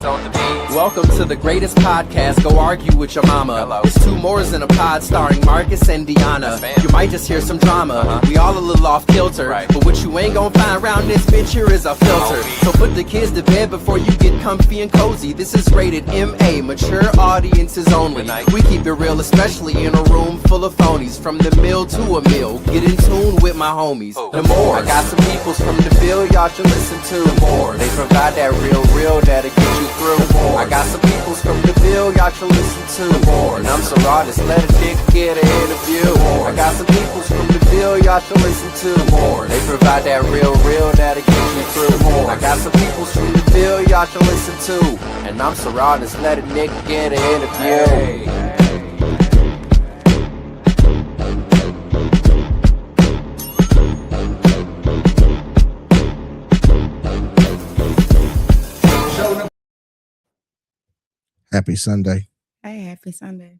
on the beat. Welcome to the greatest podcast. Go argue with your mama. Hello. It's 2Mooresinapod starring Marcus and Deanna. You might just hear some drama. We all a little off kilter. Right. But what you ain't gonna find around this bitch here is a filter. So put the kids to bed before you get comfy and cozy. This is rated MA, mature audiences only. We keep it real, especially in a room full of phonies. From the mill to a mill, get in tune with my homies. The Moors. I got some peoples from the Ville y'all should listen to. The Moors. They provide that real that'll get you through. I got some peoples from the Ville y'all should listen to. And I'm so raw, just let a dick get an interview. I got some peoples from the Ville y'all should listen to. They provide that real that'll get you through. I got some peoples from the Ville y'all should listen to. And I'm so raw, just let a nigga get an interview. Happy Sunday. Hey, happy Sunday.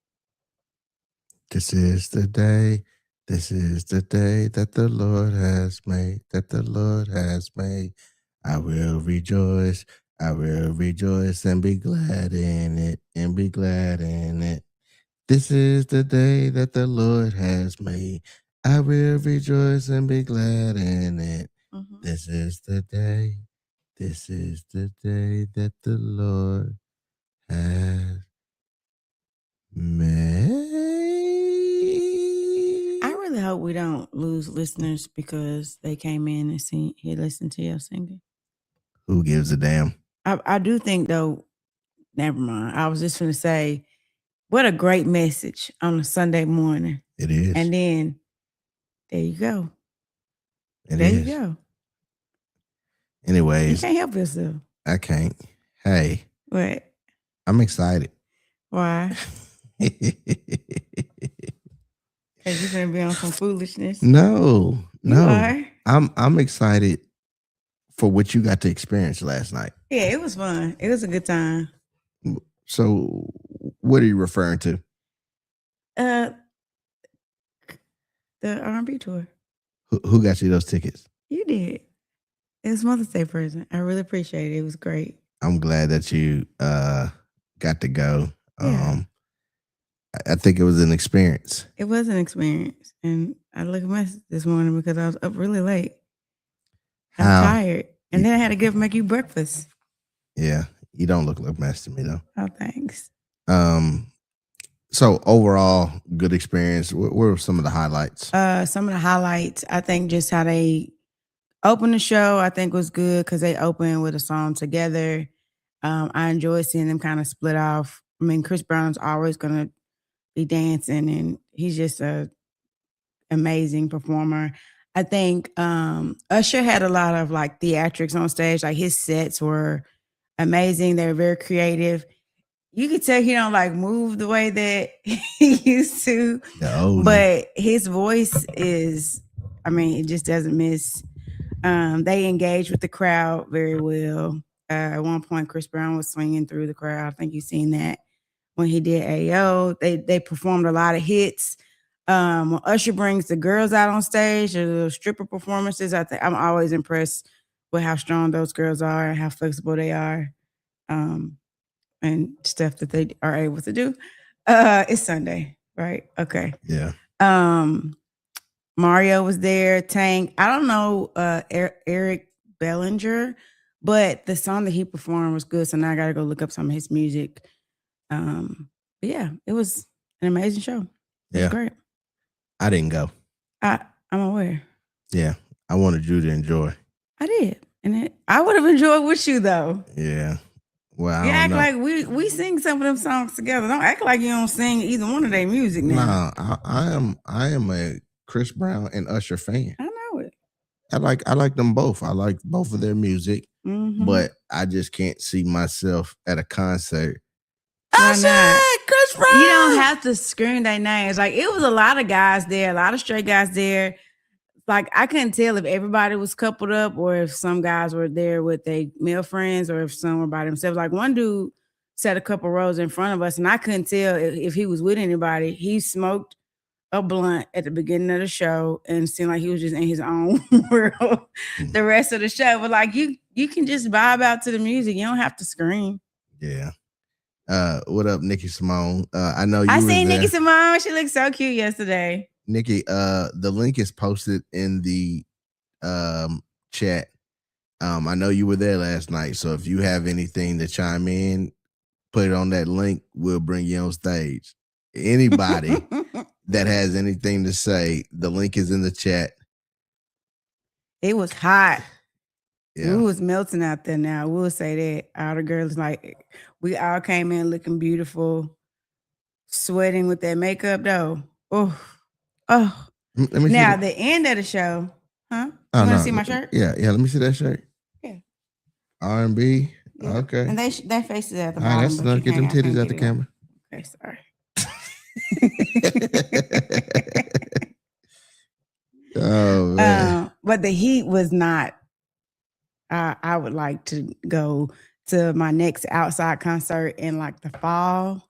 This is the day. This is the day that the Lord has made. That the Lord has made. I will rejoice. I will rejoice and be glad in it. And be glad in it. This is the day that the Lord has made. I will rejoice and be glad in it. This is the day. This is the day that the Lord has made. I really hope we don't lose listeners because they came in and he listened to your singing. Who gives a damn? I do think though, never mind. I was just going to say, what a great message on a Sunday morning. It is. And then there you go. There you go. Anyways. You can't help yourself. I can't. Hey. What? I'm excited. Why? Because you're going to be on some foolishness. No. You are? I'm excited for what you got to experience last night. Yeah, it was fun. It was a good time. So what are you referring to? The R&B tour. Who got you those tickets? You did. It was Mother's Day present. I really appreciate it. It was great. I'm glad that you got to go. Yeah. I think it was an experience. It was an experience. And I looked at message this morning because I was up really late. I'm tired. And then I had to make you breakfast. Yeah. You don't look like a mess to me though. Oh, thanks. So overall, good experience. What were some of the highlights? Some of the highlights, I think just how they opened the show, I think was good because they opened with a song together. I enjoyed seeing them kind of split off. I mean, Chris Brown's always going to be dancing and he's just a amazing performer. I think Usher had a lot of like theatrics on stage. Like his sets were amazing. They were very creative. You could tell he don't like move the way that he used to. No. But his voice is, I mean, it just doesn't miss. They engaged with the crowd very well. At one point, Chris Brown was swinging through the crowd. I think you've seen that when he did AO. They performed a lot of hits. When Usher brings the girls out on stage, or the stripper performances, I'm always impressed with how strong those girls are and how flexible they are, and stuff that they are able to do. It's Sunday, right? Okay. Yeah. Mario was there. Tank. I don't know Eric Bellinger, but the song that he performed was good. So now I got to go look up some of his music. But yeah, it was an amazing show. It was great. I didn't go. I'm aware. Yeah. I wanted you to enjoy. I did. And I would have enjoyed with you though. Yeah. Well, you act like we sing some of them songs together. Don't act like you don't sing either one of their music now. No, I am a Chris Brown and Usher fan. I know it. I like them both. I like both of their music, but I just can't see myself at a concert. Usher, Chris Brown. You don't have to scream their names. Like it was a lot of guys there, a lot of straight guys there. Like I couldn't tell if everybody was coupled up or if some guys were there with their male friends or if some were by themselves. Like one dude sat a couple rows in front of us and I couldn't tell if he was with anybody. He smoked a blunt at the beginning of the show and seemed like he was just in his own world the rest of the show. But like you can just vibe out to the music. You don't have to scream. Yeah. What up, Nikki Simone? I know you I was seen there. Nikki Simone. She looked so cute yesterday. Nikki, the link is posted in the chat. I know you were there last night, so if you have anything to chime in, put it on that link. We'll bring you on stage. Anybody that has anything to say, the link is in the chat. It was hot. Yeah. We was melting out there now. We'll say that. All the girls, like, we all came in looking beautiful, sweating with that makeup, though. Oh. Let me Now, see the end of the show, huh? oh, You want to no. see my shirt? Yeah. Let me see that shirt. Yeah. R&B. Yeah. Okay. And their faces at the All right, bottom. that's but enough. you Get them can't- I titties can't out the get it camera. Okay, sorry. Oh man. But the heat was not. I would like to go to my next outside concert in like the fall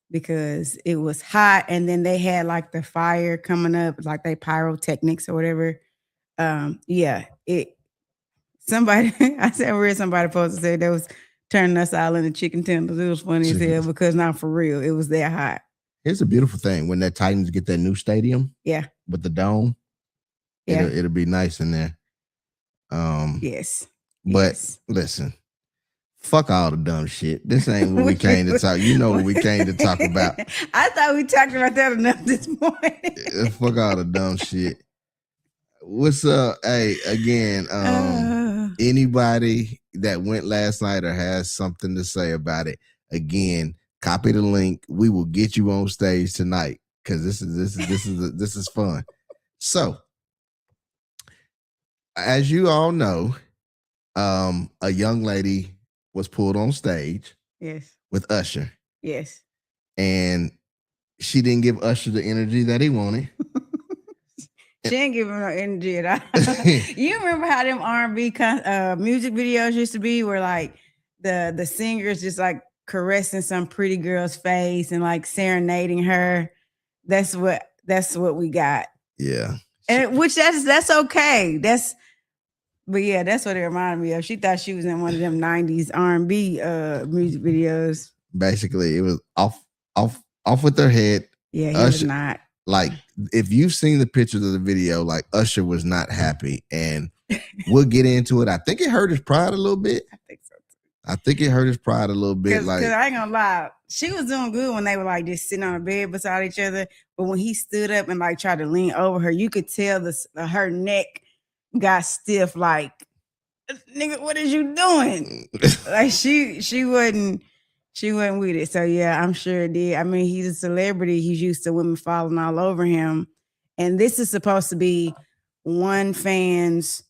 because it was hot, and then they had like the fire coming up, like they pyrotechnics or whatever. Yeah, it. Somebody, I said, read somebody posted said they was turning us all into chicken tenders. It was funny as hell because not for real, it was that hot. Here's a beautiful thing: when that Titans get that new stadium, Yeah, with the dome, yeah, it'll be nice in there. yes, but yes. listen, fuck all the dumb shit. This ain't what we came to talk. You know what we came to talk about. I thought we talked about that enough this morning. Fuck all the dumb shit. What's up? Hey, again, anybody that went last night or has something to say about it, again, copy the link. We will get you on stage tonight because this is fun. So, as you all know, a young lady was pulled on stage. Yes. With Usher. Yes. And she didn't give Usher the energy that he wanted. She ain't giving no energy at all. You remember how them R&B music videos used to be where like the singers just like caressing some pretty girl's face and like serenading her? That's what we got. Yeah. And which that's okay. But yeah, that's what it reminded me of. She thought she was in one of them 90s R&B music videos. Basically, it was off with her head. Yeah, he was not. Like, if you've seen the pictures of the video, like Usher was not happy. And we'll get into it. I think it hurt his pride a little bit. I think so too. I think it hurt his pride a little bit. Like, I ain't gonna lie, she was doing good when they were like just sitting on a bed beside each other. But when he stood up and like tried to lean over her, you could tell her neck got stiff. Like, nigga, what is you doing? Like she wasn't with it. So yeah, I'm sure it did. I mean, he's a celebrity. He's used to women falling all over him, and this is supposed to be one fan's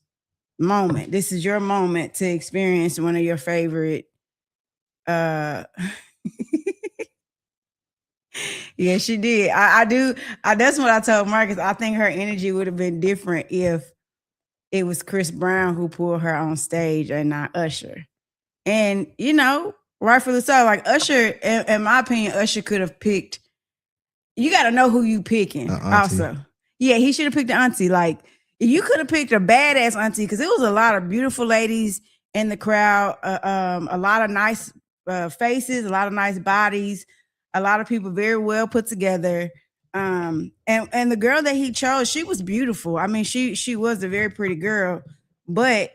moment. This is your moment to experience one of your favorite. Yeah, she did. I do. That's what I told Marcus. I think her energy would have been different if it was Chris Brown who pulled her on stage and not Usher. And you know, rightfully so. Like Usher, in my opinion, Usher could have picked. You got to know who you picking. Also, yeah, he should have picked the auntie. Like you could have picked a badass auntie because it was a lot of beautiful ladies in the crowd. A lot of nice faces, a lot of nice bodies, a lot of people very well put together. And the girl that he chose, she was beautiful. I mean, she was a very pretty girl, but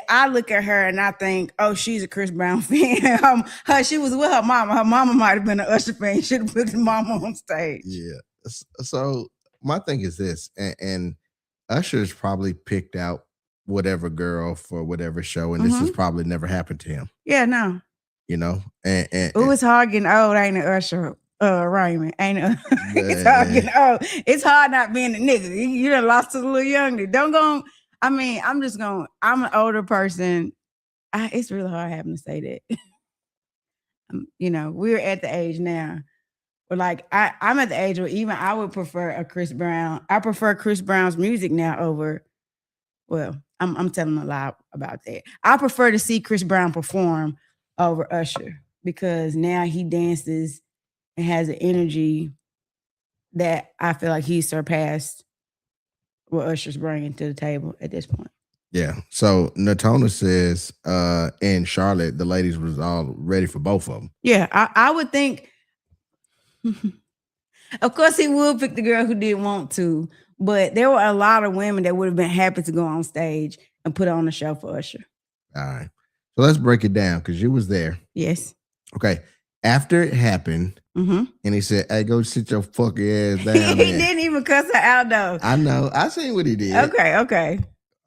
I look at her and I think, oh, she's a Chris Brown fan. She was with her mama. Her mama might have been an Usher fan. Should have put the mama on stage. Yeah. So my thing is this, and Usher's probably picked out whatever girl for whatever show, and this has probably never happened to him. Yeah, no. You know, and it's hard getting old, ain't it, Usher? Raymond, ain't it? It's hard getting old. It's hard not being a nigga. You done lost a little younger. Don't go. I mean, I'm an older person. It's really hard having to say that. You know, we're at the age now where like I'm at the age where even I would prefer a Chris Brown. I prefer Chris Brown's music now over, well, I'm telling a lie about that. I prefer to see Chris Brown perform over Usher because now he dances and has an energy that I feel like he surpassed what Usher's bringing to the table at this point. Yeah. So Natona says, in Charlotte, the ladies was all ready for both of them. Yeah, I would think. Of course, he would pick the girl who didn't want to, but there were a lot of women that would have been happy to go on stage and put on a show for Usher. All right. So let's break it down because you was there. Yes. Okay. After it happened, Mm-hmm. and he said, "Hey, go sit your fucking ass He down." there. didn't even cuss her out though. I know. I seen what he did. Okay.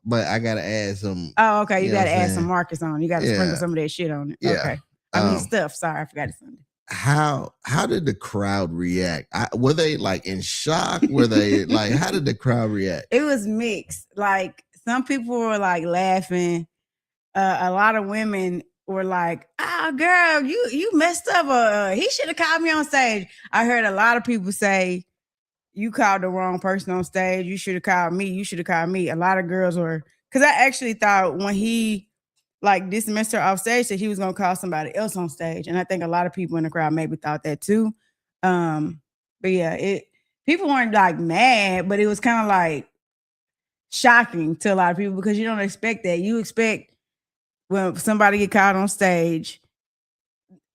But I gotta add some. Oh, okay. You know got to what I'm add some saying? markers on. You got to Yeah. sprinkle some of that shit on it. Yeah. Okay. I mean stuff. Sorry, I forgot it Sunday. How did the crowd react? Were they like in shock? Were they like? How did the crowd react? It was mixed. Like some people were like laughing. A lot of women were like, "Oh, girl, you messed up. He should have called me on stage." I heard a lot of people say, "You called the wrong person on stage. You should have called me. You should have called me." A lot of girls were, because I actually thought when he like dismissed her off stage that he was gonna call somebody else on stage, and I think a lot of people in the crowd maybe thought that too. But yeah, people weren't like mad, but it was kind of like shocking to a lot of people because you don't expect that. You expect when somebody get caught on stage,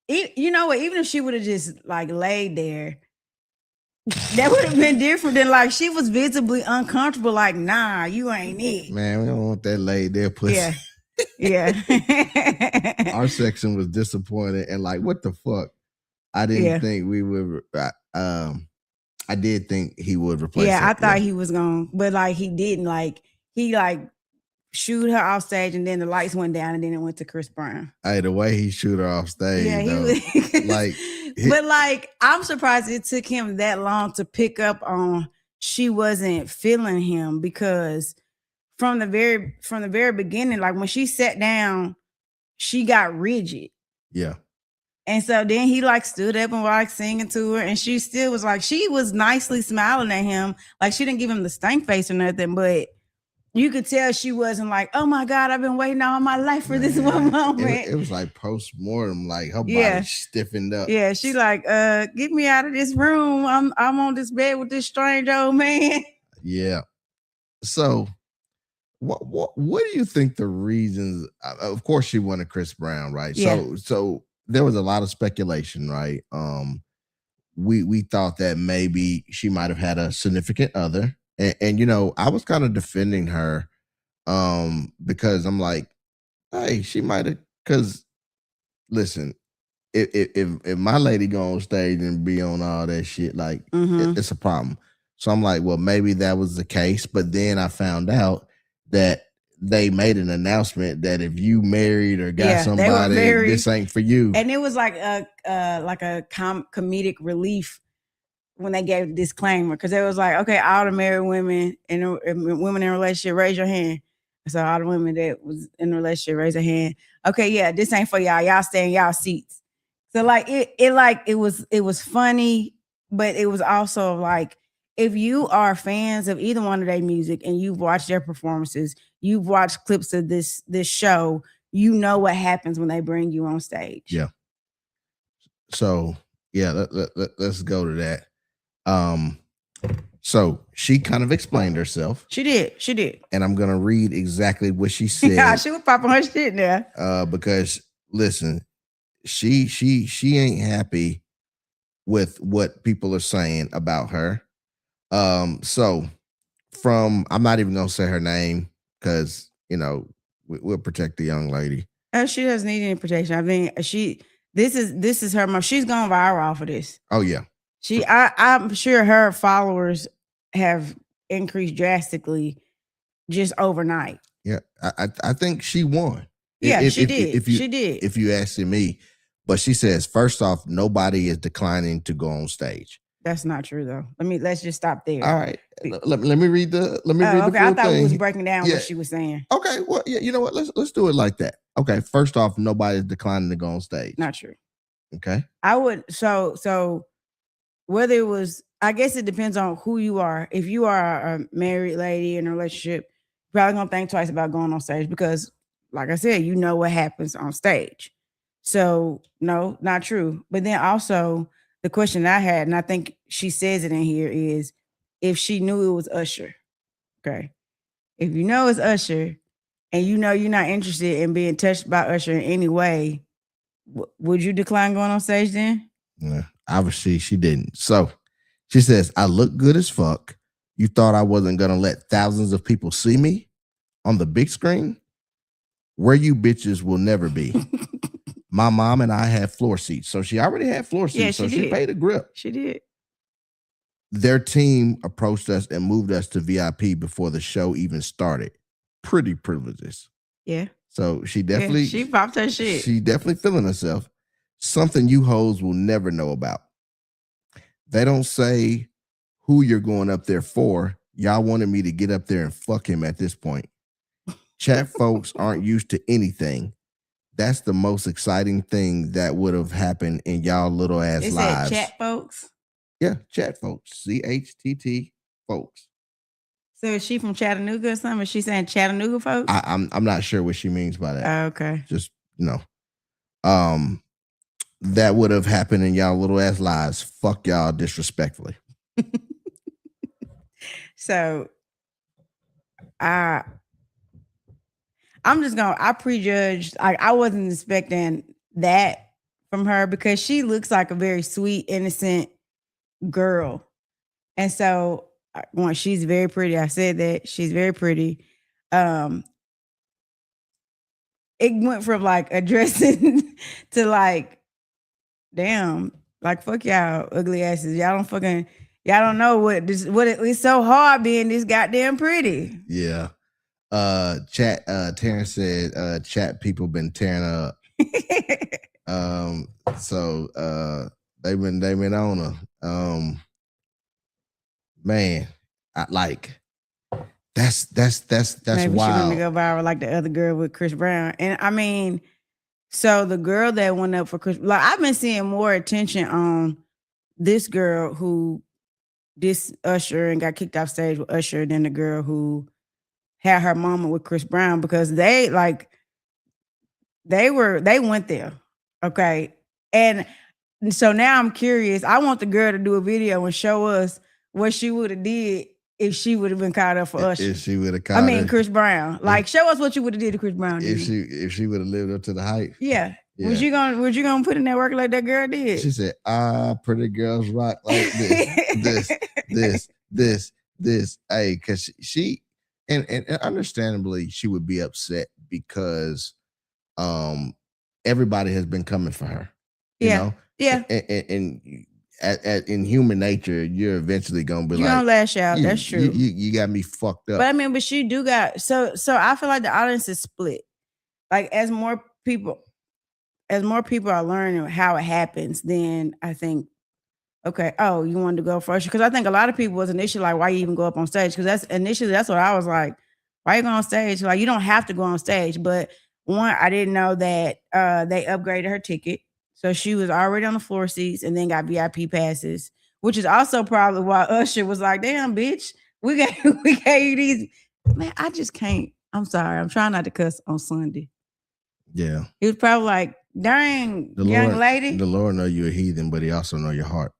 you know what? Even if she would have just like laid there, that would have been different than like she was visibly uncomfortable. Like, nah, you ain't it. Man, we don't want that laid there pussy. Yeah. Our section was disappointed and like, what the fuck? I didn't think we would. I did think he would replace. Yeah, her. I thought he was going, but like he didn't. Like he like shoot her off stage, and then the lights went down, and then it went to Chris Brown. Hey, the way he shoot her off stage, Yeah, though, like, but like I'm surprised it took him that long to pick up on she wasn't feeling him, because from the very beginning, like when she sat down, she got rigid. Yeah. And so then he like stood up and like singing to her, and she still was like, she was nicely smiling at him. Like she didn't give him the stank face or nothing, but you could tell she wasn't like, oh my God, I've been waiting all my life for this one moment. It was like post-mortem, like her body stiffened up. Yeah, she like, get me out of this room. I'm on this bed with this strange old man. Yeah. So what do you think the reasons? Of course, she wanted Chris Brown, right? Yeah. So there was a lot of speculation, right? We thought that maybe she might have had a significant other. And you know, I was kind of defending her because I'm like, hey, she might have, because listen, if my lady go on stage and be on all that shit, like it's a problem. So I'm like, well, maybe that was the case. But then I found out that they made an announcement that if you married or got somebody, this ain't for you. And it was like a comedic relief when they gave the disclaimer, because it was like, okay, all the married women and women in a relationship, raise your hand. So all the women that was in a relationship, raise their hand. Okay, yeah, this ain't for y'all. Y'all stay in y'all seats. So like it was funny, but it was also like, if you are fans of either one of their music and you've watched their performances, you've watched clips of this show, you know what happens when they bring you on stage. Yeah. So yeah, let's go to that. So she kind of explained herself. She did. And I'm gonna read exactly what she said. Yeah, she was popping her shit there. Because listen, she ain't happy with what people are saying about her. So I'm not even gonna say her name because you know we'll protect the young lady. She doesn't need any protection. I mean, this is her mom. She's gone viral off of this. Oh yeah. I'm sure her followers have increased drastically just overnight. Yeah, I think she won. Yeah, she did. She did. If you asking me, but she says first off, nobody is declining to go on stage. That's not true though. Let's just stop there. All right. Let me read the. Okay, I thought we was breaking down what she was saying. Okay. Well, yeah. You know what? Let's do it like that. Okay. First off, nobody is declining to go on stage. Not true. Okay. I would so whether it was, I guess it depends on who you are. If you are a married lady in a relationship, you're probably gonna think twice about going on stage because, like I said, you know what happens on stage. So no, not true. But then also the question I had, and I think she says it in here, is if she knew it was Usher. Okay. If you know it's Usher and you know you're not interested in being touched by Usher in any way, would you decline going on stage then? Yeah, obviously she didn't. So she says, I look good as fuck. You thought I wasn't gonna let thousands of people see me on the big screen? Where you bitches will never be. My mom and I had floor seats. So she already had floor seats. Yeah, so she she did. paid a grip. She did. Their team approached us and moved us to VIP before the show even started. Pretty privileges. Yeah. So she definitely she popped her shit. She definitely feeling herself. Something you hoes will never know about. They don't say who you're going up there for. Y'all wanted me to get up there and fuck him at this point. Chat folks aren't used to anything. That's the most exciting thing that would have happened in y'all little ass lives. Chat folks? Yeah, chat folks. CHTT folks. So is she from Chattanooga or something? Is she saying Chattanooga folks? I'm not sure what she means by that. Okay. Just that would have happened in y'all little ass lives. Fuck y'all disrespectfully. So I prejudged. I wasn't expecting that from her because she looks like a very sweet, innocent girl. And so she's very pretty. I said that she's very pretty. It went from like addressing to like, damn, like fuck y'all ugly asses. Y'all don't know what it's so hard being this goddamn pretty. Yeah. Terrence said chat people been tearing up. So they've been on her. Man, I like that's Maybe wild. She's gonna go viral like the other girl with Chris Brown. And I mean, so the girl that went up for Chris, like I've been seeing more attention on this girl who dissed Usher and got kicked off stage with Usher than the girl who had her moment with Chris Brown because they went there. Okay. And so now I'm curious. I want the girl to do a video and show us what she would have did if she would have been caught up for Usher. If she would have Chris Brown. Like, show us what you would have did to Chris Brown. If she would have lived up to the hype. Yeah. Was you gonna put in that work like that girl did? She said, pretty girls rock like this. Hey, because she and understandably she would be upset because everybody has been coming for her. You know? Yeah. And in human nature, you're eventually gonna be you're gonna lash out. That's true. You got me fucked up. But I mean, she do got so I feel like the audience is split. Like as more people are learning how it happens, then I think, okay, you wanted to go first? Because I think a lot of people was initially like, why you even go up on stage? Because that's what I was like, why you go on stage? Like, you don't have to go on stage. But one, I didn't know that they upgraded her ticket. So she was already on the floor seats and then got VIP passes, which is also probably why Usher was like, damn, bitch, we gave you these. Man, I just can't. I'm sorry. I'm trying not to cuss on Sunday. Yeah. He was probably like, dang, young lady. The Lord know you're a heathen, but he also know your heart.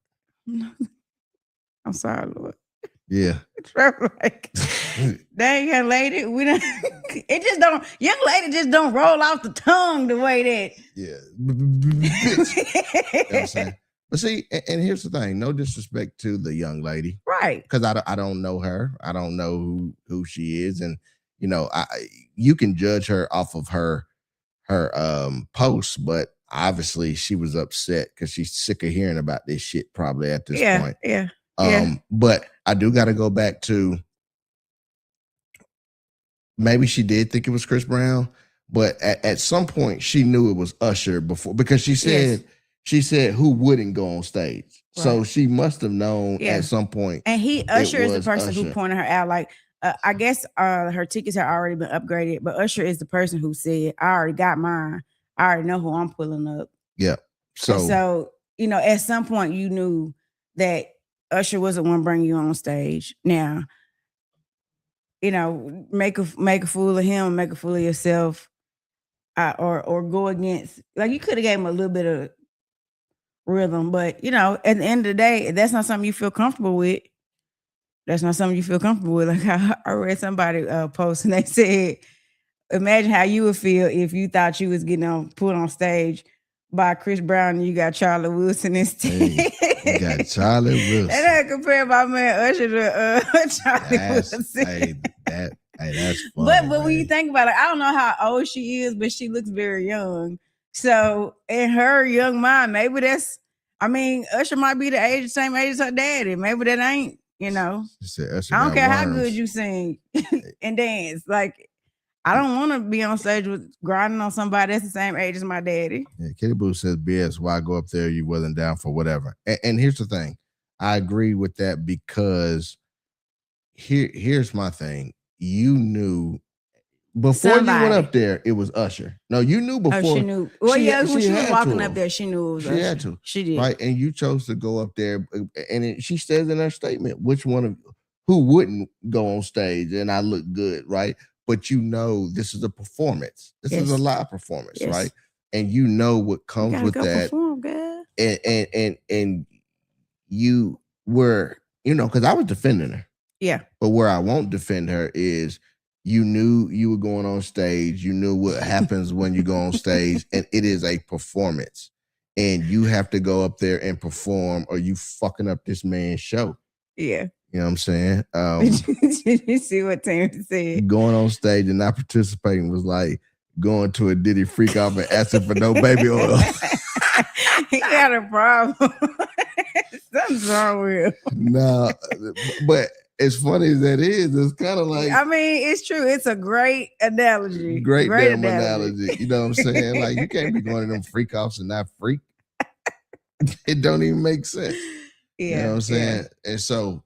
I'm sorry, Lord. Yeah. Like, dang, young lady, young lady just don't roll off the tongue the way that. Yeah. Bitch. You know what I'm saying? But see, and here's the thing, no disrespect to the young lady. Right. Because I don't know her. I don't know who she is. And, you can judge her off of her posts, but obviously she was upset because she's sick of hearing about this shit probably at this point. Yeah. But I do got to go back to maybe she did think it was Chris Brown, but at some point she knew it was Usher before because she said who wouldn't go on stage. Right. So she must have known at some point. And Usher is the person who pointed her out. Like, I guess her tickets had already been upgraded, but Usher is the person who said, I already got mine. I already know who I'm pulling up. Yeah. So at some point you knew that Usher wasn't one bringing you on stage. Now, make a fool of him, make a fool of yourself, or go against. Like you could have gave him a little bit of rhythm, but at the end of the day, if that's not something you feel comfortable with. That's not something you feel comfortable with. Like I read somebody post and they said imagine how you would feel if you thought you was getting put on stage by Chris Brown and you got Charlie Wilson instead. Hey, you got Charlie Wilson. And I compare my man Usher to Charlie Wilson. That's funny. But when you think about it, I don't know how old she is, but she looks very young. So in her young mind, maybe that's. I mean, Usher might be the same age as her daddy. Maybe that ain't. You know, said, I don't care how good you sing and dance. Like, I don't want to be on stage with grinding on somebody that's the same age as my daddy. Yeah, Kitty Boo says, BS, why go up there? You wasn't down for whatever. And here's the thing. I agree with that because here's my thing. You knew before you went up there, it was Usher. No, you knew before. Oh, she knew. Well, when she was walking up there, she knew it was Usher. She had to. She did. Right. And you chose to go up there. And she says in her statement, which one of who wouldn't go on stage and I look good, right? But you know this is a performance. This is a live performance, right? And you know what comes with that. Perform, girl. And you were, because I was defending her. Yeah. But where I won't defend her is you knew you were going on stage. You knew what happens when you go on stage, and it is a performance. And you have to go up there and perform, or you fucking up this man's show. Yeah. You know what I'm saying? Did you see what Tam said? Going on stage and not participating was like going to a Diddy freak off and asking for no baby oil. He got a problem. Something's wrong with him. No, but as funny as that is, it's kind of like. I mean, it's true. It's a great analogy. Great damn analogy. You know what I'm saying? Like, you can't be going to them freak offs and not freak. It don't even make sense. Yeah. You know what I'm saying? And so,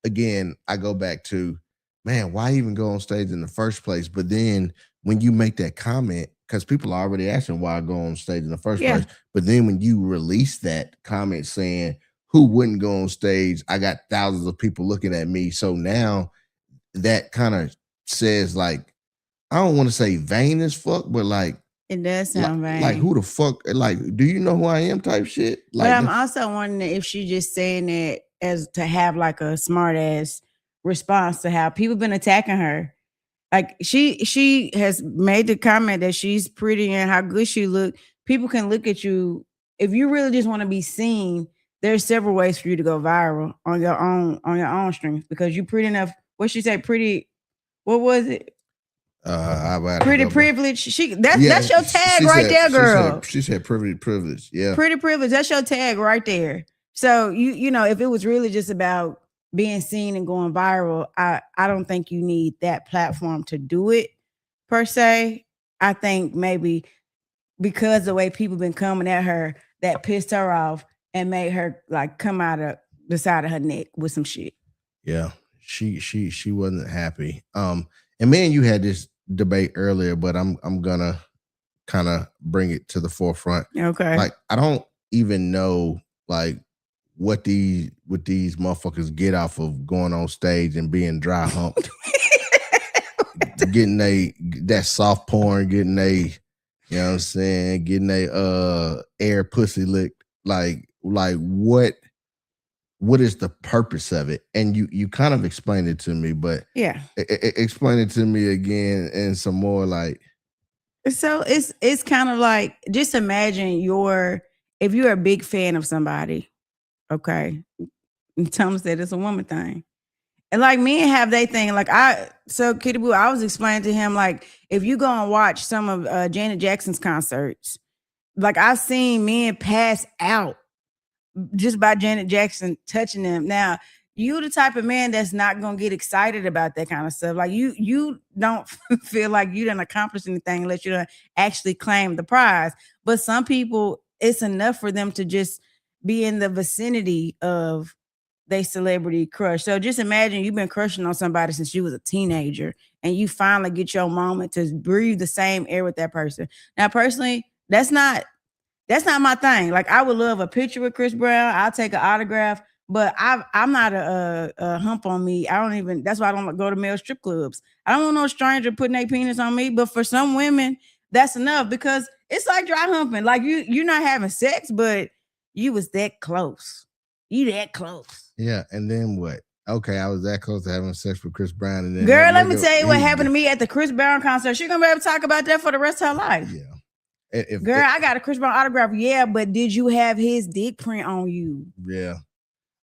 again, I go back to, man, why even go on stage in the first place? But then when you make that comment, because people are already asking why I go on stage in the first place. But then when you release that comment saying, who wouldn't go on stage? I got thousands of people looking at me. So now that kind of says, like, I don't want to say vain as fuck, but like, it does sound vain. Like, who the fuck, like, do you know who I am type shit? Like, but I'm also wondering if she just saying that as to have like a smart ass response to how people been attacking her. Like she has made the comment that she's pretty and how good she look. People can look at you. If you really just want to be seen, there's several ways for you to go viral on your own strength because you pretty enough. What she said, pretty. What was it? Pretty privilege. That's your tag right there, girl. She said privilege. Yeah. Pretty privilege. That's your tag right there. So you know, if it was really just about being seen and going viral, I don't think you need that platform to do it per se. I think maybe because the way people been coming at her, that pissed her off and made her like come out of the side of her neck with some shit. Yeah, she wasn't happy. And me and you had this debate earlier, but I'm gonna kind of bring it to the forefront. Okay. Like, I don't even know like what these motherfuckers get off of going on stage and being dry humped. Getting that soft porn, getting you know what I'm saying, getting air pussy licked. Like what is the purpose of it? And you kind of explained it to me, but yeah, explain it to me again and some more. Like, so it's kind of like, just imagine if you're a big fan of somebody, okay, and Tom said it's a woman thing, and like men have they thing. Like Kitty Boo, I was explaining to him, like, if you go and watch some of Janet Jackson's concerts, like I've seen men pass out just by Janet Jackson touching them. Now, you the type of man that's not gonna get excited about that kind of stuff. Like you don't feel like you done accomplished anything unless you done actually claim the prize. But some people, it's enough for them to just be in the vicinity of their celebrity crush. So just imagine you've been crushing on somebody since you was a teenager and you finally get your moment to breathe the same air with that person. Now, personally, that's not my thing. Like, I would love a picture with Chris Brown. I'll take an autograph, but I'm not a hump on me. That's why I don't go to male strip clubs. I don't want no stranger putting their penis on me. But for some women, that's enough because it's like dry humping. Like you're not having sex, but you was that close. You that close. Yeah. And then what? Okay, I was that close to having sex with Chris Brown, and then Girl, that let me nigga, tell you what he- happened to me at the Chris Brown concert. She gonna be able to talk about that for the rest of her life. Yeah. If Girl, I got a Chris Brown autograph. Yeah, but did you have his dick print on you? yeah.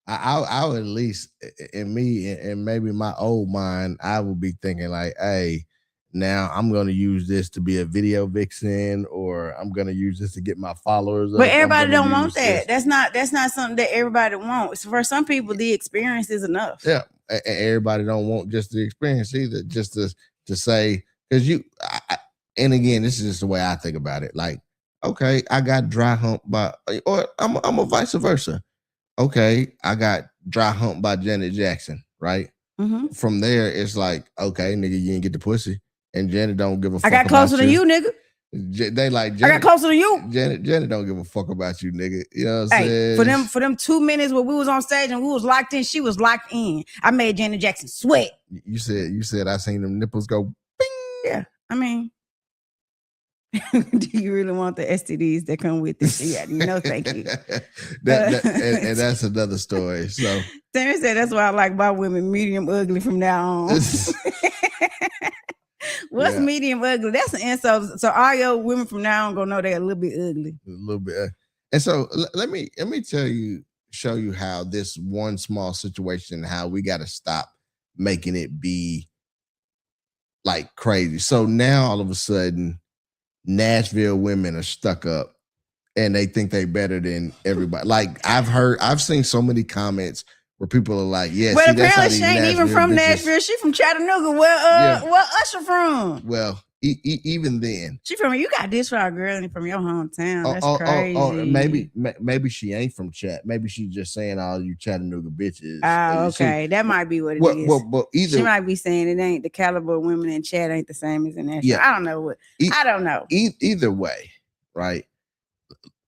I would at least in me and maybe my old mind, I would be thinking like, hey, now I'm gonna use this to be a video vixen, or I'm gonna use this to get my followers But up. everybody don't want use that. this. That's not something that everybody wants. For some people, the experience is enough. Yeah, and everybody don't want just the experience either. Just to say, because and again, this is just the way I think about it. Like, okay, I got dry hump by, or I'm a vice versa. Okay, I got dry hump by Janet Jackson, right? Mm-hmm. From there, it's like, okay, nigga, you didn't get the pussy, and Janet don't give a fuck. I got closer than you, nigga. They like Janet, I got closer than you. Janet don't give a fuck about you, nigga. You know what I'm saying? For them 2 minutes where we was on stage and we was locked in, she was locked in. I made Janet Jackson sweat. You said I seen them nipples go bing. Yeah, I mean, do you really want the STDs that come with this? Yeah, no, thank you. and that's another story. So Terry said that's why I like my women medium ugly from now on. What's medium ugly? That's an insult. So all your women from now on gonna know they're a little bit ugly. A little bit. And so let me show you how this one small situation, how we got to stop making it be like crazy. So now all of a sudden, Nashville women are stuck up and they think they better than everybody. Like I've seen so many comments where people are like, "Yeah, but see, apparently she ain't even from Nashville. She from Chattanooga. Where Usher from? Well, even then, she from. You got this for our girl from your hometown. That's crazy. Maybe she ain't from Chat. Maybe she's just saying all you Chattanooga bitches. Oh, okay, that might be what it is. Well, either she might be saying it ain't the caliber of women in Chat ain't the same as in Nashville. Yeah, I don't know what. I don't know. Either way, right?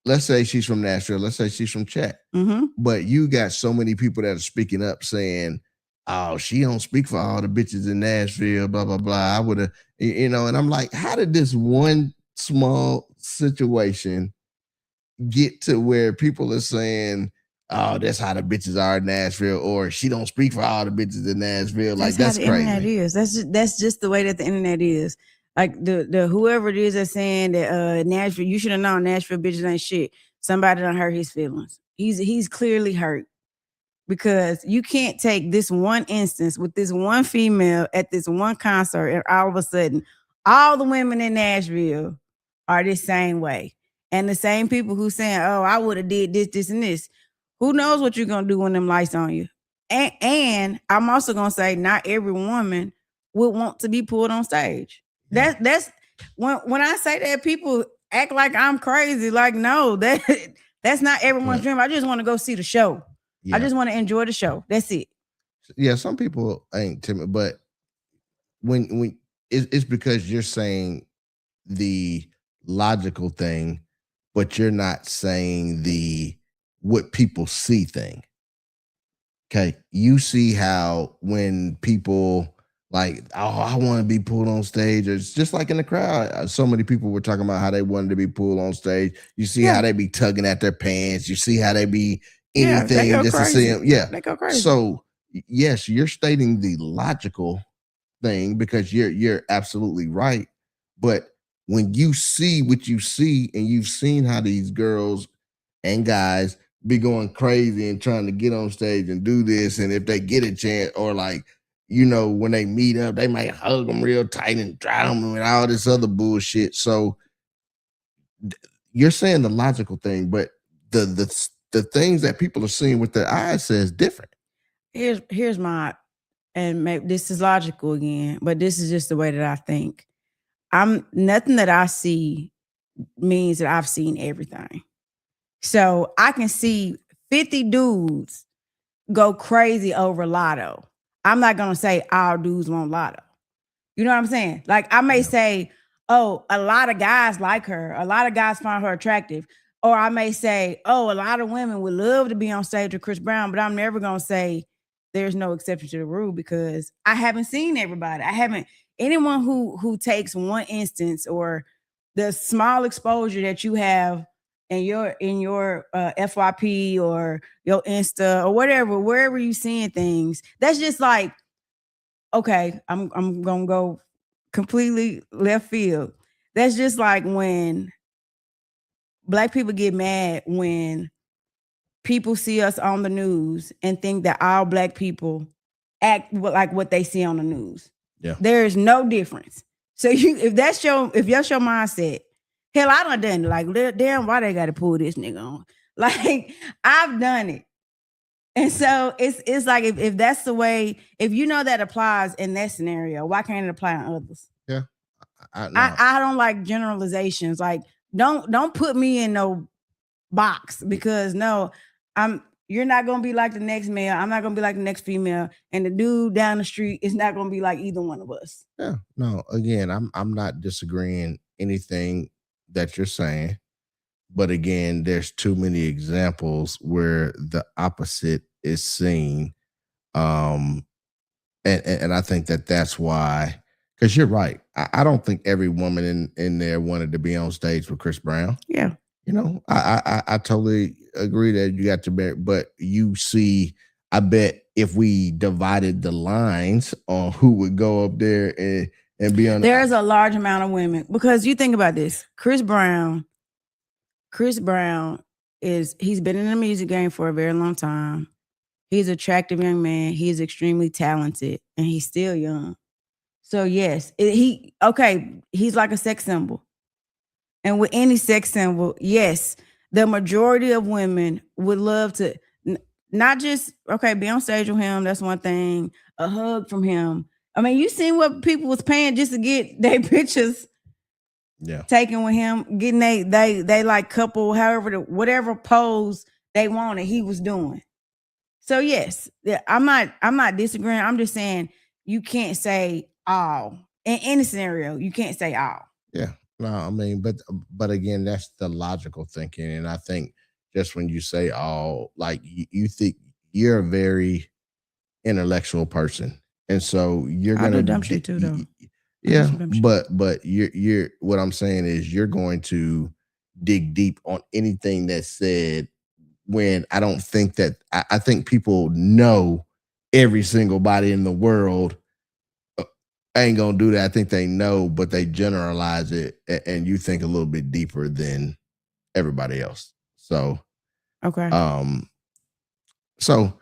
Let's say she's from Nashville. Let's say she's from Chat. Mm-hmm. But you got so many people that are speaking up saying, "Oh, she don't speak for all the bitches in Nashville." Blah blah blah. I would have, and I'm like, how did this one small situation get to where people are saying, "Oh, that's how the bitches are in Nashville," or "She don't speak for all the bitches in Nashville"? Like that's crazy. Internet is. That's just the way that the internet is. Like the whoever it is that's saying that Nashville, you should have known Nashville bitches ain't shit. Somebody done hurt his feelings. He's clearly hurt because you can't take this one instance with this one female at this one concert and all of a sudden all the women in Nashville are the same way. And the same people who saying, "Oh, I would have did this, this, and this." Who knows what you're gonna do when them lights on you? And I'm also gonna say not every woman would want to be pulled on stage. That's when I say that, people act like I'm crazy. Like, no, that's not everyone's dream. I just want to go see the show. Yeah. I just want to enjoy the show. That's it. Yeah, some people ain't timid, but when it's because you're saying the logical thing, but you're not saying the what people see thing. Okay, you see how when people like, "Oh, I want to be pulled on stage," it's just like in the crowd. So many people were talking about how they wanted to be pulled on stage. You see how they be tugging at their pants. You see how they be anything just to see them. Yeah, they go crazy. So yes, you're stating the logical thing because you're absolutely right. But when you see what you see, and you've seen how these girls and guys be going crazy and trying to get on stage and do this, and if they get a chance, or like, when they meet up, they might hug them real tight and dry them and all this other bullshit. So you're saying the logical thing, but the things that people are seeing with their eyes says different. Here's my, and maybe this is logical again, but this is just the way that I think. Nothing that I see means that I've seen everything. So I can see 50 dudes go crazy over Lotto. I'm not going to say all dudes want Lotto. You know what I'm saying? Like, I may say, "Oh, a lot of guys like her. A lot of guys find her attractive." Or I may say, "Oh, a lot of women would love to be on stage with Chris Brown," but I'm never going to say there's no exception to the rule because I haven't seen everybody. I haven't, anyone who takes one instance or the small exposure that you have and you're in your FYP or your Insta or whatever, wherever you seeing things, that's just like, okay, I'm gonna go completely left field. That's just like when Black people get mad when people see us on the news and think that all Black people act like what they see on the news. Yeah. There is no difference. So if that's your mindset, hell, I done it. Like, damn, why they got to pull this nigga on? Like, I've done it. And so it's like if that's the way, if you know that applies in that scenario, why can't it apply on others? Yeah. I don't like generalizations. Like, don't put me in no box, because no, you're not gonna be like the next male. I'm not gonna be like the next female, and the dude down the street is not gonna be like either one of us. Yeah. No. Again, I'm not disagreeing anything that you're saying, but again, there's too many examples where the opposite is seen, and I think that's why. Because you're right. I don't think every woman in there wanted to be on stage with Chris Brown. Yeah. You know, I totally agree that you got to bear, but you see, I bet if we divided the lines on who would go up there and be on, there's a large amount of women, because you think about this. Chris Brown he's been in the music game for a very long time. He's an attractive young man. He's extremely talented, and he's still young. So yes, he's like a sex symbol. And with any sex symbol, yes, the majority of women would love to not just, be on stage with him. That's one thing. A hug from him. I mean, you seen what people was paying just to get their pictures taken with him, getting they like couple, however, whatever pose they wanted, he was doing. So yes, I'm not disagreeing. I'm just saying you can't say all. In any scenario, you can't say all. Yeah. No, I mean, but again, that's the logical thinking. And I think just when you say all, like you think you're a very intellectual person. And so you're going to dumb shit too, though. Yeah. But you're what I'm saying is you're going to dig deep on anything that's said, when I don't think that I think people know every single body in the world. I ain't gonna do that. I think they know, but they generalize it, and you think a little bit deeper than everybody else. So, okay. So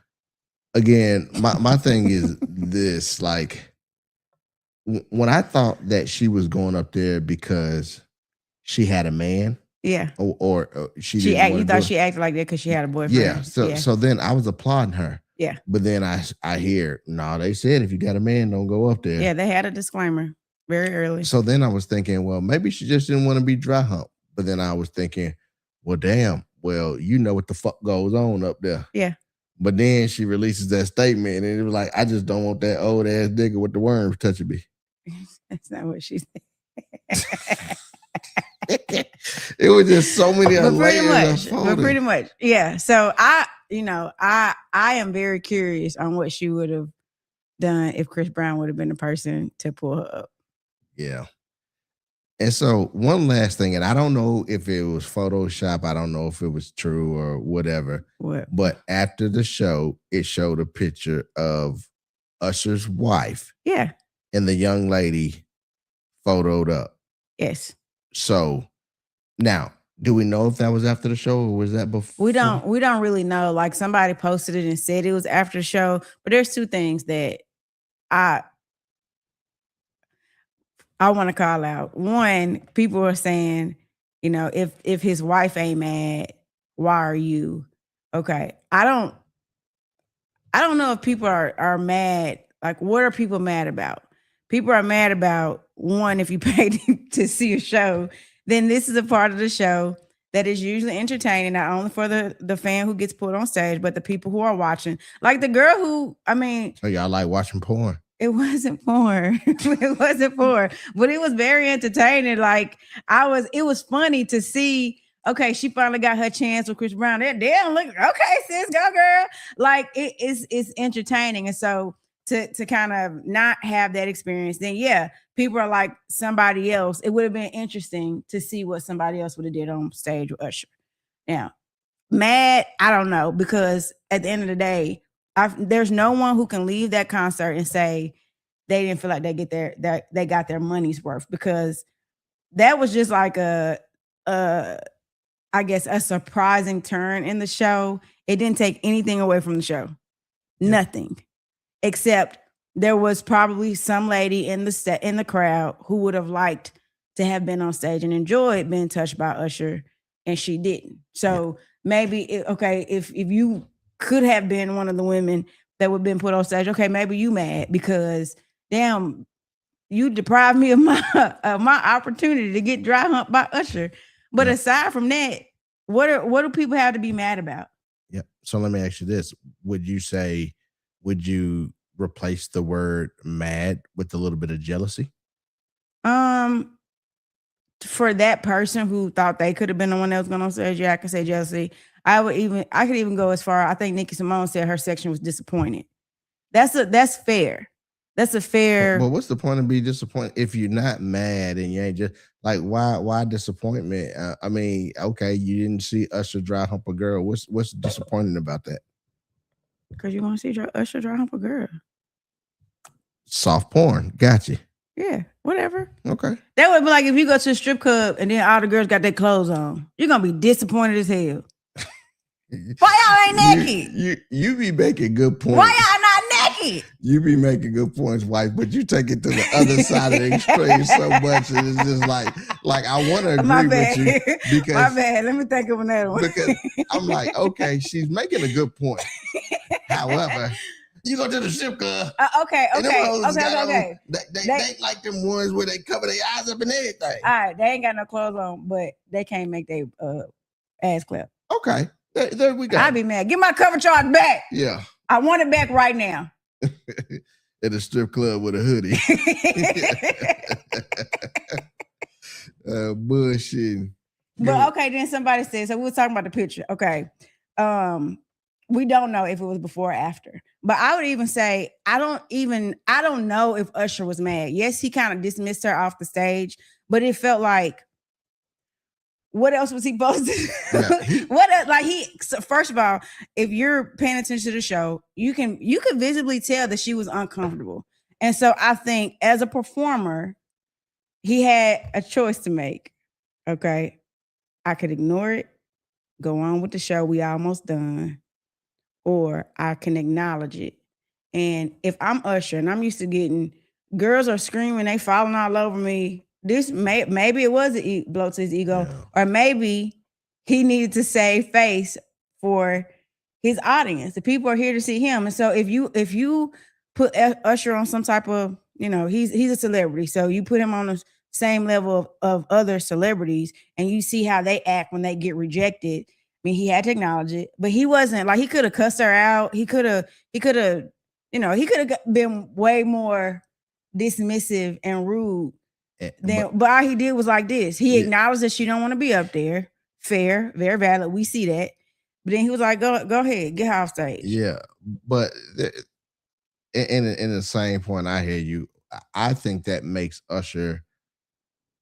again, my thing is this: like, when I thought that she was going up there because she had a man, yeah, or she you thought she acted like that because she had a boyfriend, yeah. So then I was applauding her. Yeah. But then I hear, no, they said if you got a man, don't go up there. Yeah, they had a disclaimer very early. So then I was thinking, well, maybe she just didn't want to be dry hump. But then I was thinking, well, damn, well, you know what the fuck goes on up there. Yeah. But then she releases that statement, and it was like, I just don't want that old ass nigga with the worms touching me. That's not what she said. It was just so many layers. But pretty much, yeah. So I am very curious on what she would have done if Chris Brown would have been the person to pull her up. Yeah. And so one last thing, and I don't know if it was Photoshop, I don't know if it was true or whatever. What? But after the show, it showed a picture of Usher's wife. Yeah. And the young lady photoed up. Yes. So now, do we know if that was after the show or was that before? We don't really know. Like, somebody posted it and said it was after the show, but there's two things that I want to call out. One, people are saying, if his wife ain't mad, why are you? Okay. I don't know if people are mad. Like, what are people mad about? People are mad about, one, if you paid to see a show, then this is a part of the show that is usually entertaining, not only for the fan who gets put on stage, but the people who are watching. Like the girl who, So y'all like watching porn? It wasn't porn. It wasn't porn, but it was very entertaining. Like, it was funny to see. Okay, she finally got her chance with Chris Brown. Damn, look, okay, sis, go girl. Like, it's entertaining. And so to kind of not have that experience, then yeah, people are like, somebody else. It would have been interesting to see what somebody else would have did on stage with Usher. Now, mad, I don't know, because at the end of the day, there's no one who can leave that concert and say they didn't feel like they got their money's worth, because that was just like I guess a surprising turn in the show. It didn't take anything away from the show. Yep. Nothing. Except there was probably some lady in the crowd who would have liked to have been on stage and enjoyed being touched by Usher, and she didn't. So maybe if you could have been one of the women that would have been put on stage, okay, maybe you mad because damn, you deprived me of my opportunity to get dry humped by Usher. But aside from that, what do people have to be mad about? Yeah. So let me ask you this: would you replace the word mad with a little bit of jealousy? For that person who thought they could have been the one that was going on stage, yeah, I could say jealousy. I could even go as far. I think Nikki Simone said her section was disappointed. That's fair. That's a fair. But what's the point of being disappointed if you're not mad and you ain't just like why disappointment? I mean, okay, you didn't see Usher dry hump a girl. What's disappointing about that? Because you want to see Usher dry hump a girl. Soft porn, gotcha. Yeah, whatever. Okay. That would be like if you go to a strip club and then all the girls got their clothes on. You're gonna be disappointed as hell. Why y'all ain't naked? You be making good points. Why y'all not naked? You be making good points, wife, but you take it to the other side of the extreme so much, and it's just like I want to agree with you because my bad. Let me think of another one. Because I'm like, okay, she's making a good point. However, you go to the strip club. Okay. They like them ones where they cover their eyes up and everything. All right, they ain't got no clothes on, but they can't make their ass clap. Okay, there we go. I'd be mad. Get my cover charge back. Yeah, I want it back right now. At a strip club with a hoodie. Bullshit. But okay, then somebody said, so we were talking about the picture. Okay. We don't know if it was before or after. But I would even say, I don't know if Usher was mad. Yes, he kind of dismissed her off the stage, but it felt like, what else was he supposed to do? Yeah. First of all, if you're paying attention to the show, you can visibly tell that she was uncomfortable. And so I think as a performer, he had a choice to make. Okay. I could ignore it, go on with the show. We almost done. Or I can acknowledge it. And if I'm Usher and I'm used to getting girls are screaming, they falling all over me. This maybe it was a blow to his ego, or maybe he needed to save face for his audience. The people are here to see him. And so if you put Usher on some type of, he's a celebrity. So you put him on the same level of other celebrities and you see how they act when they get rejected. I mean, he had to acknowledge it, but he wasn't like, he could have cussed her out. He could have been way more dismissive and rude. But all he did was like this. He acknowledged that she don't want to be up there. Fair, very valid. We see that. But then he was like, go ahead, get her off stage. Yeah. But in the same point, I hear you. I think that makes Usher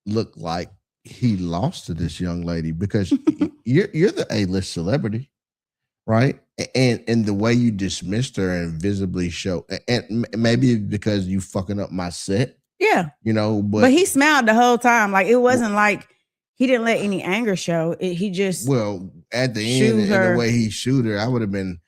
look like he lost to this young lady because you're the A-list celebrity, right? And the way you dismissed her and visibly show, and maybe because you fucking up my set. Yeah. But he smiled the whole time. Like, it wasn't like he didn't let any anger show. He just at the end, and the way he shoot her, I would have been,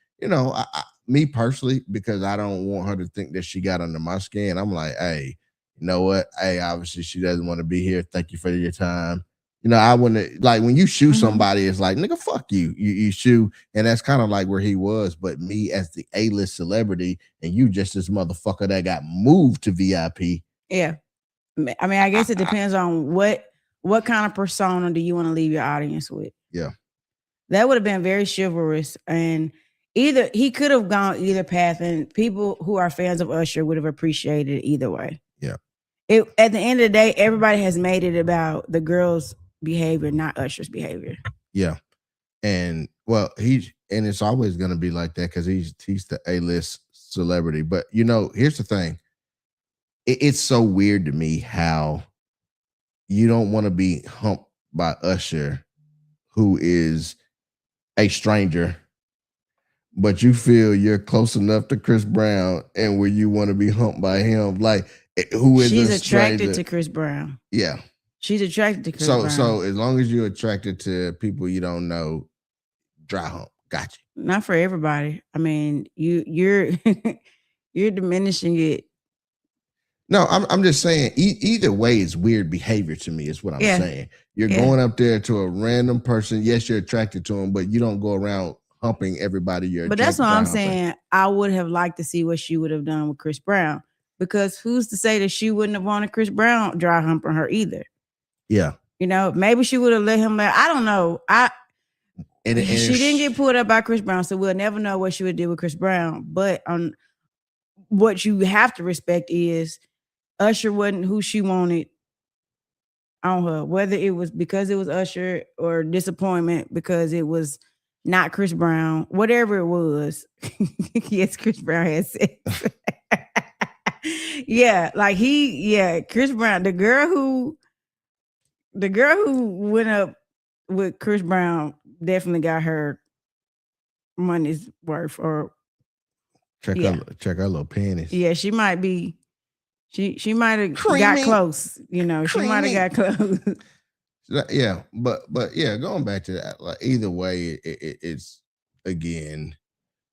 me personally, because I don't want her to think that she got under my skin. I'm like, hey, you know what? Hey, obviously she doesn't want to be here. Thank you for your time. I wouldn't, like, when you shoot somebody, it's like, nigga, fuck you. You shoot. And that's kind of like where he was. But me as the A-list celebrity and you just this motherfucker that got moved to VIP. Yeah. I mean, I guess it depends on what kind of persona do you want to leave your audience with. Yeah. That would have been very chivalrous. And he could have gone either path, and people who are fans of Usher would have appreciated it either way. Yeah. At the end of the day, everybody has made it about the girl's behavior, not Usher's behavior. Yeah. And it's always going to be like that because he's the A-list celebrity. But here's the thing. It's so weird to me how you don't want to be humped by Usher, who is a stranger, but you feel you're close enough to Chris Brown and where you want to be humped by him, like who is She's a attracted stranger? to Chris Brown. Yeah. She's attracted to Chris So Brown. so as long as you're attracted to people you don't know, dry hump. Gotcha. Not for everybody. I mean, you're you're diminishing it. No, I'm just saying. Either way, it's weird behavior to me. Is what I'm saying. You're going up there to a random person. Yes, you're attracted to him, but you don't go around humping everybody you're. But that's what I'm saying. I would have liked to see what she would have done with Chris Brown, because who's to say that she wouldn't have wanted Chris Brown dry humping her either? Yeah. You know, maybe she would have let him. I don't know. And she didn't get pulled up by Chris Brown, so we'll never know what she would do with Chris Brown. But what you have to respect is Usher wasn't who she wanted on her, whether it was because it was Usher or disappointment because it was not Chris Brown, whatever it was. Yes, Chris Brown had sex. Yeah, like Chris Brown, the girl who went up with Chris Brown definitely got her money's worth. Or check her little panties. Yeah, she might be. She might have got close. You know, she might have got close. Yeah, but yeah, going back to that, like either way, it's again,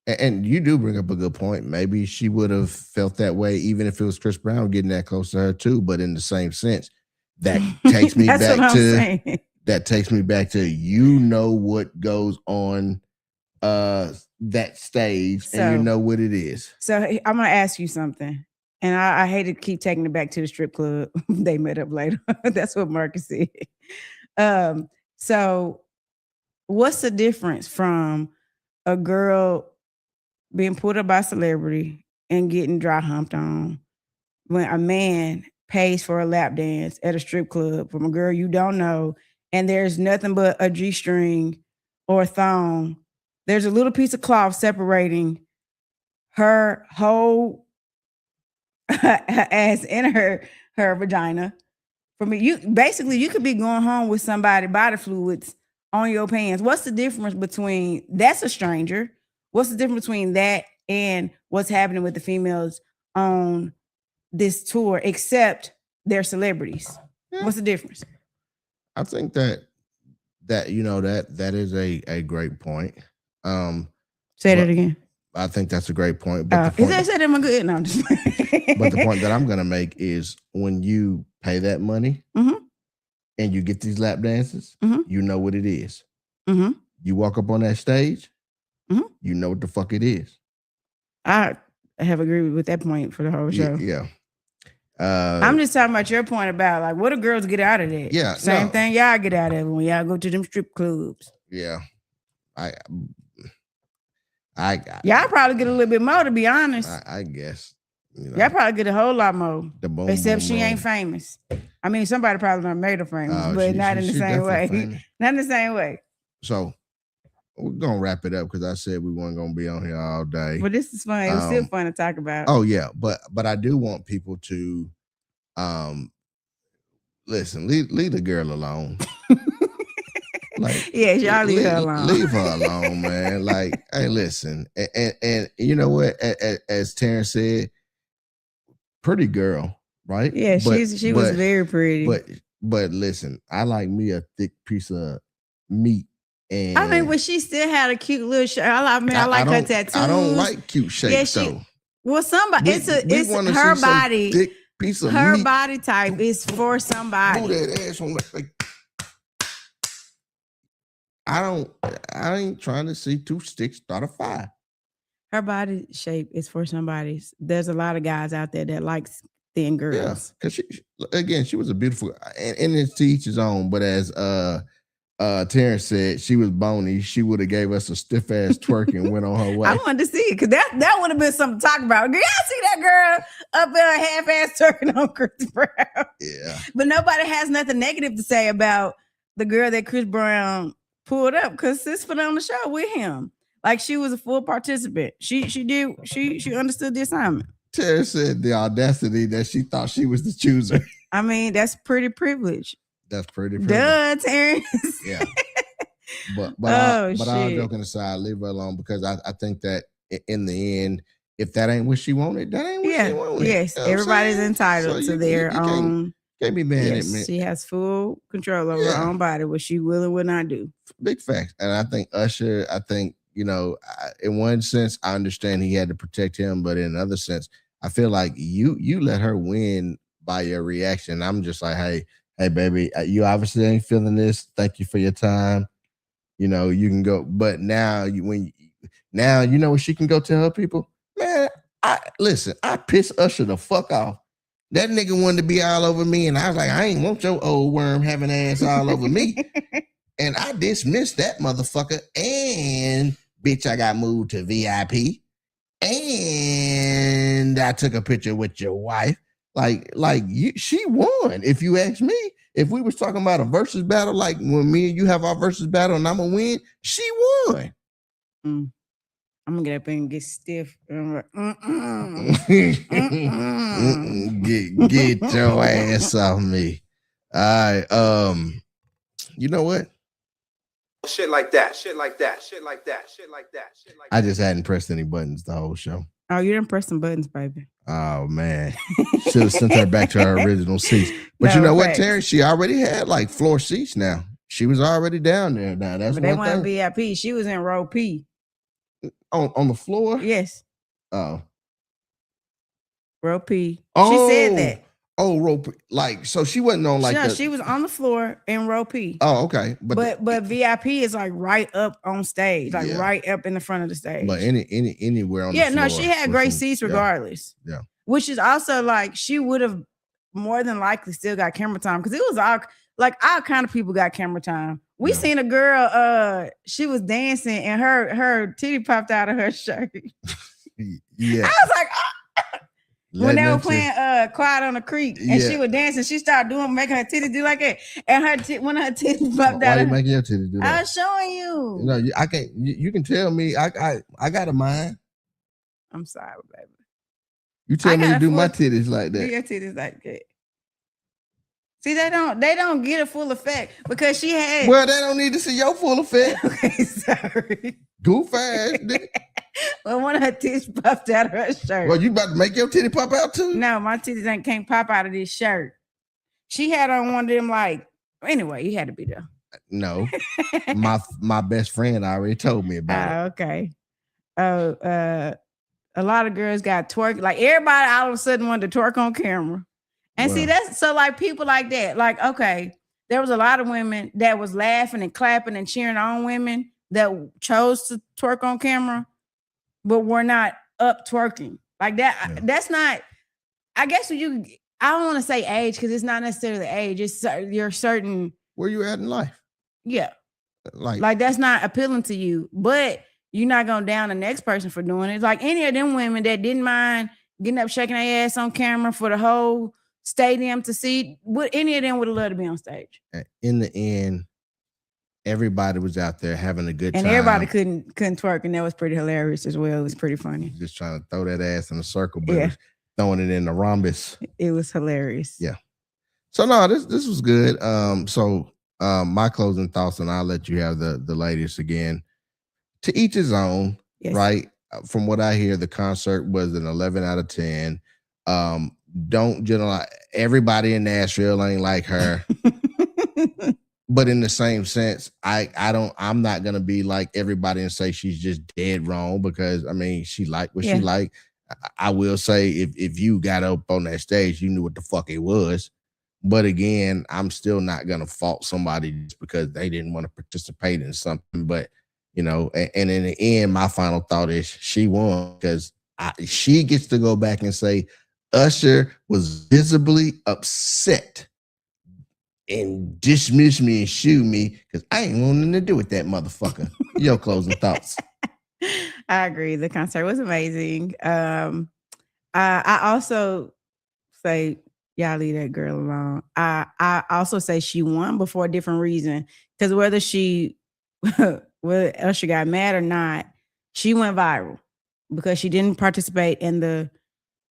and you do bring up a good point. Maybe she would have felt that way even if it was Chris Brown getting that close to her too. But in the same sense, that takes me that takes me back to what goes on that stage, and you know what it is. So I'm gonna ask you something. And I hate to keep taking it back to the strip club. They met up later. That's what Marcus said. So what's the difference from a girl being put up by a celebrity and getting dry humped on when a man pays for a lap dance at a strip club from a girl you don't know, and there's nothing but a G-string or a thong? There's a little piece of cloth separating her whole her ass and her vagina. For me, you could be going home with somebody body fluids on your pants. What's the difference between that's a stranger? What's the difference between that and what's happening with the females on this tour, except they're celebrities? Yeah. What's the difference? I think that is a great point. Say that again. I think that's a great point. But the point that I'm going to make is when you pay that money and you get these lap dances, you know what it is. You walk up on that stage, you know what the fuck it is. I have agreed with that point for the whole show. Yeah. I'm just talking about your point about like what do girls get out of that? Yeah. Same thing y'all get out of it when y'all go to them strip clubs. Yeah. Y'all probably get a little bit more, to be honest. I guess. Y'all probably get a whole lot more. Except she ain't famous. I mean, somebody probably done made her famous, but not in the same way. Not in the same way. So we're gonna wrap it up because I said we weren't gonna be on here all day. But this is fun. It was still fun to talk about. Oh yeah, but I do want people to listen, leave the girl alone. Like, y'all leave her alone. Leave her alone, man. Like, hey, listen, and you know what? As Terrence said, pretty girl, right? Yeah, she was very pretty. But listen, I like me a thick piece of meat. And I mean, but she still had a cute little shape. I like her tattoos. I don't like cute shapes though. Well, somebody, it's her body. Thick piece of her meat. body type is for somebody. Pull that ass on like. I ain't trying to see 2 sticks start a fire. Her body shape is for somebody. There's a lot of guys out there that likes thin girls. Yeah, because she was a beautiful, and it's to each his own. But as Terrence said, she was bony. She would have gave us a stiff ass twerk and went on her way. I wanted to see it because that would have been something to talk about. Y'all see that girl up there half ass twerking on Chris Brown? Yeah, but nobody has nothing negative to say about the girl that Chris Brown pulled up because sis put on the show with him. Like she was a full participant. She understood the assignment. Terry said the audacity that she thought she was the chooser. I mean, that's pretty privilege. That's pretty privilege. Duh, Terrence. Yeah. But Oh, all shit. joking aside, leave her alone because I think that in the end, if that ain't what she wanted, that ain't what she Yeah. wanted. Yes. You know what I'm Everybody's saying? entitled So to you their own. can't be mad at me. Yes, she has full control over her Yeah. own body, what she will and will not do. Big facts. And I think Usher, in one sense, I understand he had to protect him, but in another sense, I feel like you let her win by your reaction. I'm just like, hey, baby, you obviously ain't feeling this. Thank you for your time. You know, you can go. But now now you know what she can go tell her people? Man, I pissed Usher the fuck off. That nigga wanted to be all over me, and I was like, I ain't want your old worm having ass all over me. And I dismissed that motherfucker. And bitch, I got moved to VIP. And I took a picture with your wife. She won. If you ask me, if we was talking about a versus battle, like when me and you have our versus battle and I'm gonna win, she won. I'm gonna get up and get stiff. And Get your ass off me. All right. You know what? Shit like that. I just hadn't pressed any buttons the whole show. Oh, you didn't press some buttons, baby. Oh man, should have sent her back to her original seats. But No, you know what, facts. Terry? She already had like floor seats now. She was already down there. Now that's But they one weren't thing. VIP. She was in row P. On the floor. Yes, Oh, row P. oh, She said that. Oh, rope. Like so, she wasn't on like she was on the floor in row P. Oh, okay. But VIP is like right up on stage, like right up in the front of the stage. But anywhere on the floor. No, she had great seats regardless. Yeah. Which is also like she would have more than likely still got camera time because it was all kind of people got camera time. We seen a girl, she was dancing and her titty popped out of her shirt. Yeah. I was like, when they were playing Quiet on the Creek and she was dancing, she started making her titties do like that. And one of her titties popped out. Why you making your titties do that? I was showing you. No, I can't. You can tell me. I got a mind. I'm sorry, baby. You tell me to do my titties like that. Do your titties like that. See, they don't get a full effect because she had. Well, they don't need to see your full effect. Okay, sorry. Goof ass. Well, one of her titties popped out of her shirt. Well, you about to make your titty pop out too? No, my titties can't pop out of this shirt. She had on one of them anyway, you had to be there. No. my best friend already told me about it. Okay. A lot of girls got twerk. Like everybody all of a sudden wanted to twerk on camera. And see, that's so like people like that. Like, okay, there was a lot of women that was laughing and clapping and cheering on women that chose to twerk on camera, but were not up twerking. Like that, that's not, I guess I don't want to say age because it's not necessarily age. It's your certain. Where you at in life? Yeah. Like that's not appealing to you, but you're not going to down the next person for doing it. Like any of them women that didn't mind getting up, shaking their ass on camera for the whole stadium to see, any of them would have loved to be on stage. In the end, everybody was out there having a good time. And everybody couldn't twerk, and that was pretty hilarious as well. It was pretty funny. Just trying to throw that ass in a circle, but it was throwing it in the rhombus. It was hilarious. Yeah. So no, this was good. My closing thoughts, and I'll let you have the latest again. To each his own, right? From what I hear, the concert was an 11 out of 10. Don't generalize. Everybody in Nashville ain't like her. But in the same sense, I'm not gonna be like everybody and say she's just dead wrong because I mean she liked what she liked. I will say if you got up on that stage, you knew what the fuck it was. But again, I'm still not gonna fault somebody just because they didn't want to participate in something. But you know, and in the end, my final thought is she won because she gets to go back and say Usher was visibly upset and dismiss me and shoot me because I ain't wanting to do with that motherfucker. Your closing thoughts. I agree. The concert was amazing. I also say y'all leave that girl alone. I also say she won, but for a different reason. Because whether Usher got mad or not, she went viral because she didn't participate in the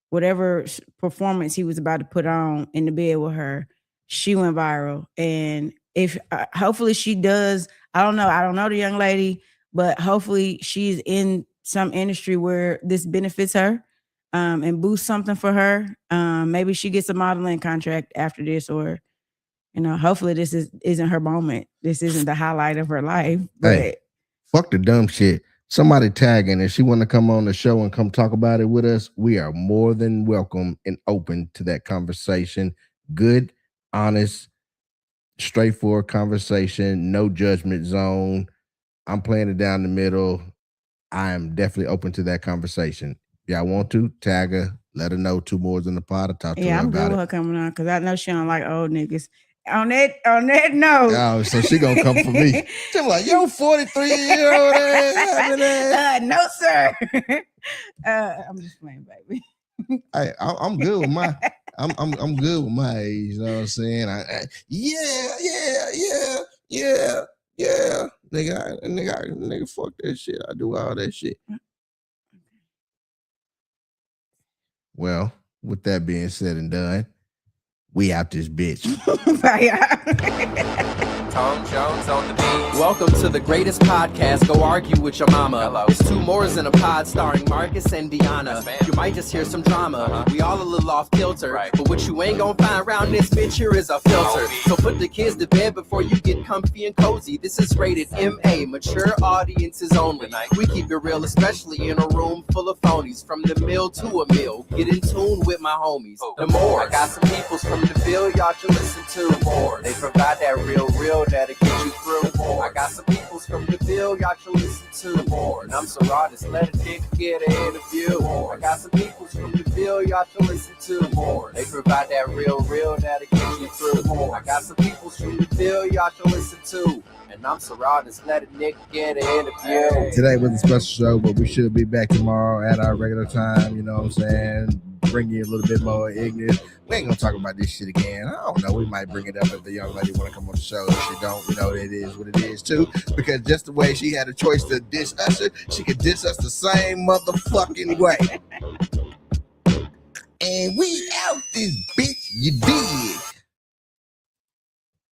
whatever performance he was about to put on in the bed with her. She went viral, and if hopefully she does I don't know the young lady, but hopefully she's in some industry where this benefits her, and boosts something for her. Maybe she gets a modeling contract after this, or hopefully this isn't her moment. This isn't the highlight of her life. But Hey, fuck the dumb shit. Somebody tagging if she want to come on the show and come talk about it with us, we are more than welcome and open to that conversation. Good, honest, straightforward conversation, no judgment zone. I'm playing it down the middle. I am definitely open to that conversation. If y'all want to, tag her, let her know 2Mooresinapod. I'll talk to her I'm about good it. with her coming on because I know she don't like old niggas. On that note. Oh, so she gonna come for me. She's like, yo, 43-year-old ass. No, sir. I'm just playing, baby. I'm good with my I'm good with my age, you know what I'm saying? Yeah. Nigga, fuck that shit. I do all that shit. Well, with that being said and done, we out this bitch. Tom Jones on the beat. Welcome to the greatest podcast. Go argue with your mama. Hello. It's 2Mooresinapod starring Marcus and Deanna. You might just hear some drama. We all a little off kilter. Right. But what you ain't gonna find around this bitch here is a filter. So put the kids to bed before you get comfy and cozy. This is rated MA, mature audiences only. We keep it real, especially in a room full of phonies. From the mill to a mill. Get in tune with my homies. The more I got some peoples from the Ville y'all should listen to. They provide that real that'll get you through. I got some peoples from the Ville y'all should listen to. And I'm so raw, just let a dick get an interview. I got some peoples from the Ville y'all should listen to. They provide that real that'll get you through. I got some peoples from the Ville y'all should listen to. And I'm so raw, just let a nigga get an interview. Today was a special show, but we should be back tomorrow at our regular time, you know what I'm saying? Bring you a little bit more ignorance. We ain't gonna talk about this shit again. I don't know. We might bring it up if the young lady want to come on the show. If she don't, it is what it is too. Because just the way she had a choice to diss Usher, she could diss us the same motherfucking way. And we out this bitch, you did.